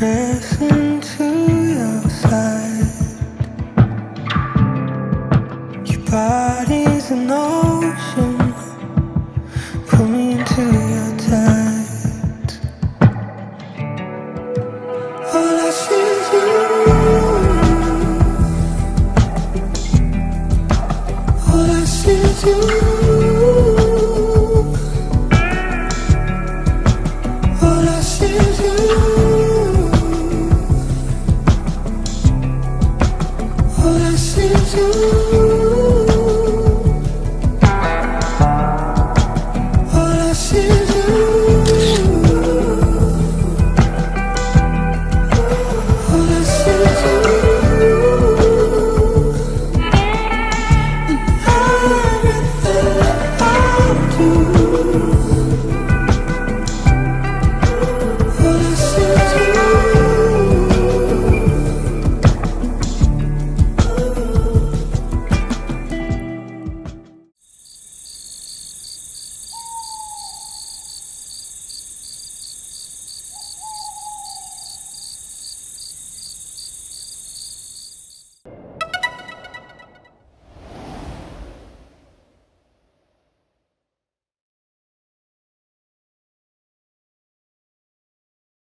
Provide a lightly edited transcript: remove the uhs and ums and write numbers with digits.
press into your side. Your body's an ocean, pull me into your tide. All I see is you. All I see is you.